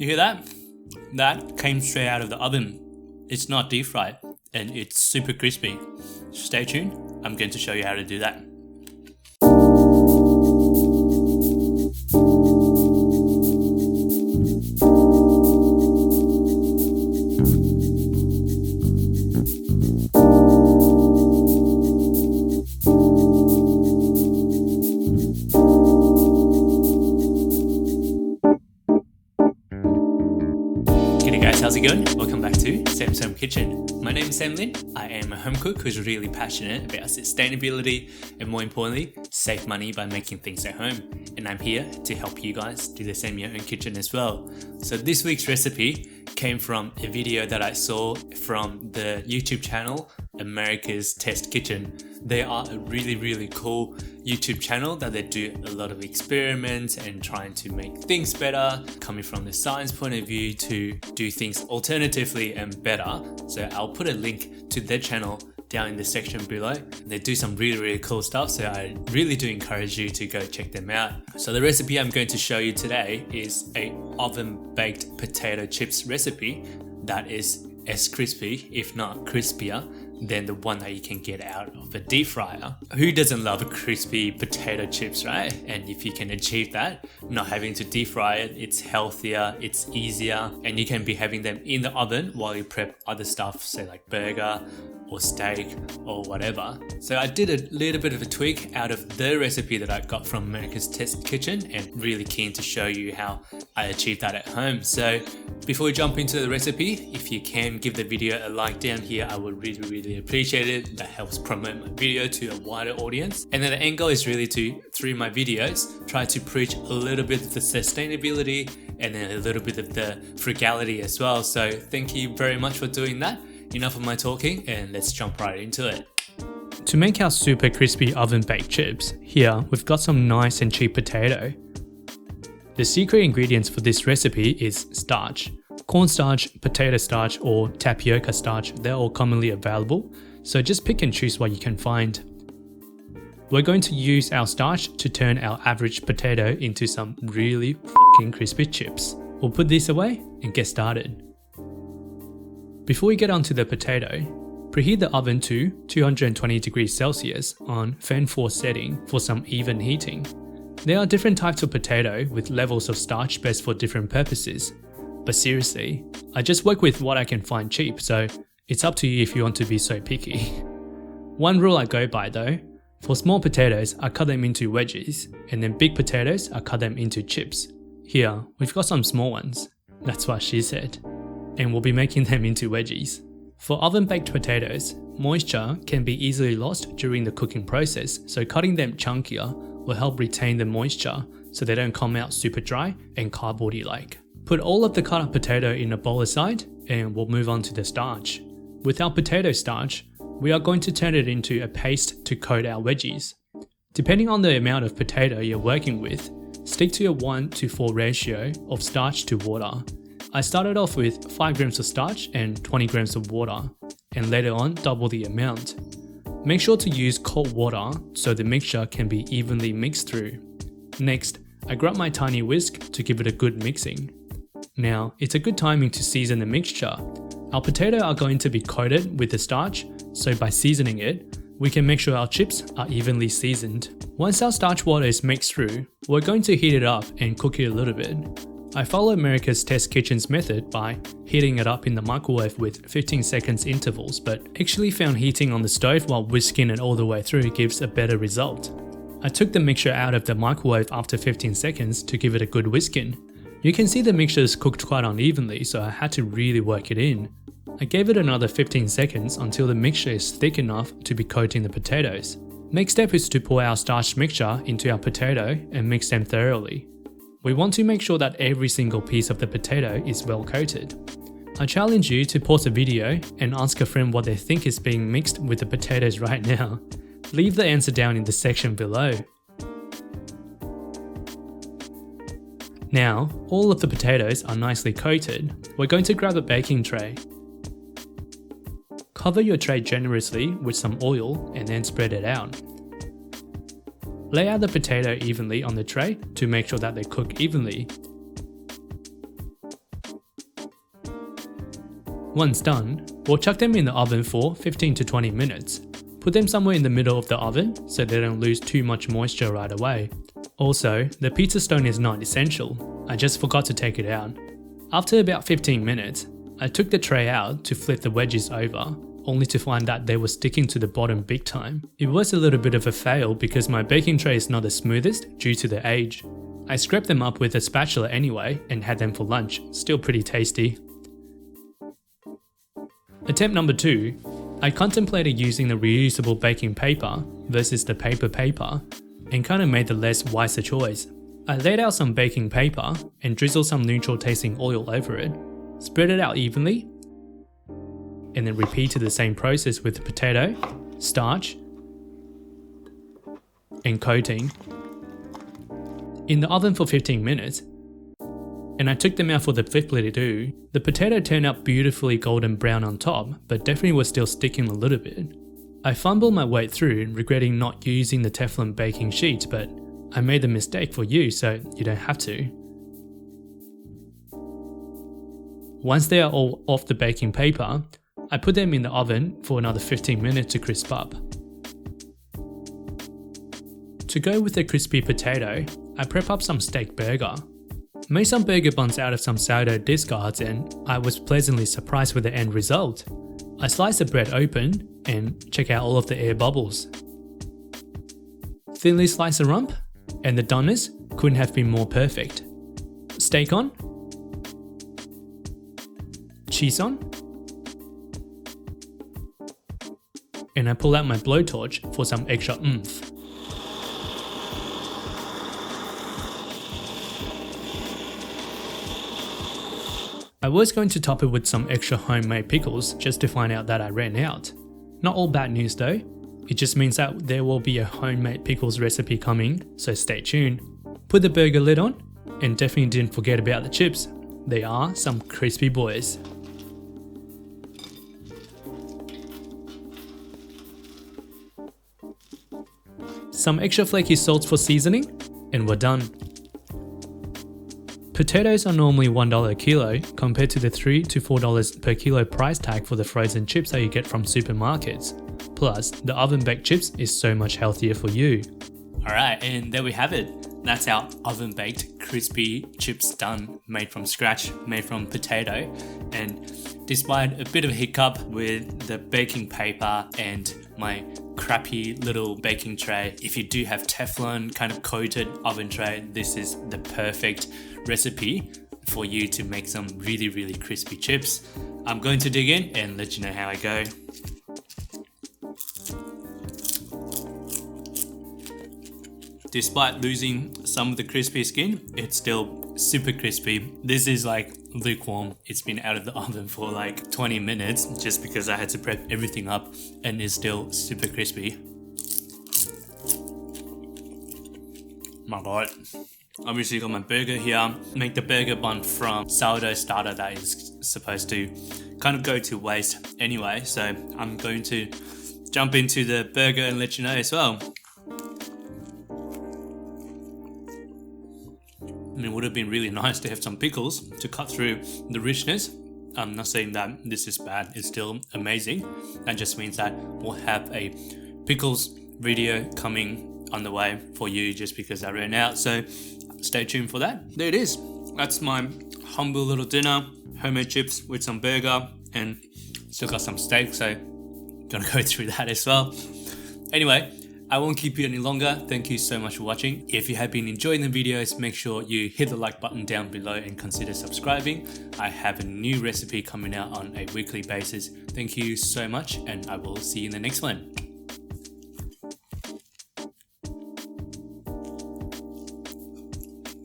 You hear that? That came straight out of the oven. It's not deep fried and it's super crispy. Stay tuned, I'm going to show you how to do that. G'day guys, how's it going? Welcome back to Sam's Home Kitchen. My name is Sam Lin. I am a home cook who's really passionate about sustainability and, more importantly, save money by making things at home. And I'm here to help you guys do the same in your own kitchen as well. So this week's recipe came from a video that I saw from the YouTube channel America's Test Kitchen. They are a really cool YouTube channel that they do a lot of experiments and trying to make things better, coming from the science point of view to do things alternatively and better. So I'll put a link to their channel down in the section below. They do some really cool stuff, so I really do encourage you to go check them out. So the recipe I'm going to show you today is a oven baked potato chips recipe that is as crispy, if not crispier, than the one that you can get out of a deep fryer. Who doesn't love crispy potato chips, right? And if you can achieve that, not having to deep fry it, it's healthier, it's easier, and you can be having them in the oven while you prep other stuff, say like burger or steak or whatever. So I did a little bit of a tweak out of the recipe that I got from America's Test Kitchen, and really keen to show you how I achieved that at home. So before we jump into the recipe, if you can give the video a like down here, I would really appreciate it. That helps promote my video to a wider audience. And then the end goal is really to, through my videos, try to preach a little bit of the sustainability and then a little bit of the frugality as well. So thank you very much for doing that. Enough of my talking, and let's jump right into it. To make our super crispy oven baked chips, here we've got some nice and cheap potato. The secret ingredients for this recipe is starch. Cornstarch, potato starch, or tapioca starch, they're all commonly available, so just pick and choose what you can find. We're going to use our starch to turn our average potato into some really fucking crispy chips. We'll put this away and get started. Before we get onto the potato, preheat the oven to 220 degrees Celsius on fan force setting for some even heating. There are different types of potato with levels of starch best for different purposes. But seriously, I just work with what I can find cheap, so it's up to you if you want to be so picky. One rule I go by though, for small potatoes I cut them into wedges, and then big potatoes I cut them into chips. Here, we've got some small ones, that's what she said, and we'll be making them into wedgies. For oven baked potatoes, moisture can be easily lost during the cooking process, so cutting them chunkier will help retain the moisture so they don't come out super dry and cardboardy like. Put all of the cut up potato in a bowl aside and we'll move on to the starch. With our potato starch, we are going to turn it into a paste to coat our wedgies. Depending on the amount of potato you're working with, stick to a 1:4 ratio of starch to water. I started off with 5 grams of starch and 20 grams of water, and later on double the amount. Make sure to use cold water so the mixture can be evenly mixed through. Next, I grab my tiny whisk to give it a good mixing. Now, it's a good timing to season the mixture. Our potato are going to be coated with the starch, so by seasoning it, we can make sure our chips are evenly seasoned. Once our starch water is mixed through, we're going to heat it up and cook it a little bit. I follow America's Test Kitchen's method by heating it up in the microwave with 15 seconds intervals, but actually found heating on the stove while whisking it all the way through gives a better result. I took the mixture out of the microwave after 15 seconds to give it a good whisking. You can see the mixture is cooked quite unevenly, so I had to really work it in. I gave it another 15 seconds until the mixture is thick enough to be coating the potatoes. Next step is to pour our starch mixture into our potato and mix them thoroughly. We want to make sure that every single piece of the potato is well coated. I challenge you to pause the video and ask a friend what they think is being mixed with the potatoes right now. Leave the answer down in the section below. Now, all of the potatoes are nicely coated. We're going to grab a baking tray. Cover your tray generously with some oil and then spread it out. Lay out the potato evenly on the tray to make sure that they cook evenly. Once done, we'll chuck them in the oven for 15 to 20 minutes. Put them somewhere in the middle of the oven so they don't lose too much moisture right away. Also, the pizza stone is not essential, I just forgot to take it out. After about 15 minutes, I took the tray out to flip the wedges over, only to find that they were sticking to the bottom big time. It was a little bit of a fail because my baking tray is not the smoothest due to the age. I scraped them up with a spatula anyway and had them for lunch, still pretty tasty. Attempt number 2, I contemplated using the reusable baking paper versus the paper and kind of made the less wiser choice. I laid out some baking paper and drizzled some neutral tasting oil over it, spread it out evenly, and then repeated the same process with the potato, starch, and coating. In the oven for 15 minutes, and I took them out for the flipper to do. The potato turned out beautifully golden brown on top, but definitely was still sticking a little bit. I fumbled my way through, regretting not using the Teflon baking sheet, but I made the mistake for you so you don't have to. Once they are all off the baking paper, I put them in the oven for another 15 minutes to crisp up. To go with the crispy potato, I prep up some steak burger. Made some burger buns out of some sourdough discards and I was pleasantly surprised with the end result. I sliced the bread open and check out all of the air bubbles. Thinly slice the rump and the doneness couldn't have been more perfect. Steak on, cheese on, and I pull out my blowtorch for some extra oomph. I was going to top it with some extra homemade pickles just to find out that I ran out. Not all bad news though, it just means that there will be a homemade pickles recipe coming, so stay tuned. Put the burger lid on, and definitely didn't forget about the chips. They are some crispy boys. Some extra flaky salts for seasoning, and we're done. Potatoes are normally $1 a kilo compared to the $3 to $4 per kilo price tag for the frozen chips that you get from supermarkets. Plus, the oven-baked chips is so much healthier for you. Alright, and there we have it. That's our oven-baked crispy chips done, made from scratch, made from potato. And despite a bit of a hiccup with the baking paper and my crappy little baking tray, if you do have Teflon kind of coated oven tray, this is the perfect recipe for you to make some really crispy chips. I'm going to dig in and let you know how I go. Despite losing some of the crispy skin, it's still super crispy. This is like lukewarm. It's been out of the oven for like 20 minutes just because I had to prep everything up, and it's still super crispy. My god. Obviously got my burger here. Make the burger bun from sourdough starter that is supposed to kind of go to waste anyway, so I'm going to jump into the burger and let you know as well. I mean, it would have been really nice to have some pickles to cut through the richness. I'm not saying that this is bad, it's still amazing. That just means that we'll have a pickles video coming on the way for you just because I ran out, so stay tuned for that. There it is. That's my humble little dinner. Homemade chips with some burger and still got some steak, so gonna go through that as well. Anyway, I won't keep you any longer. Thank you so much for watching. If you have been enjoying the videos, make sure you hit the like button down below and consider subscribing. I have a new recipe coming out on a weekly basis. Thank you so much, and I will see you in the next one.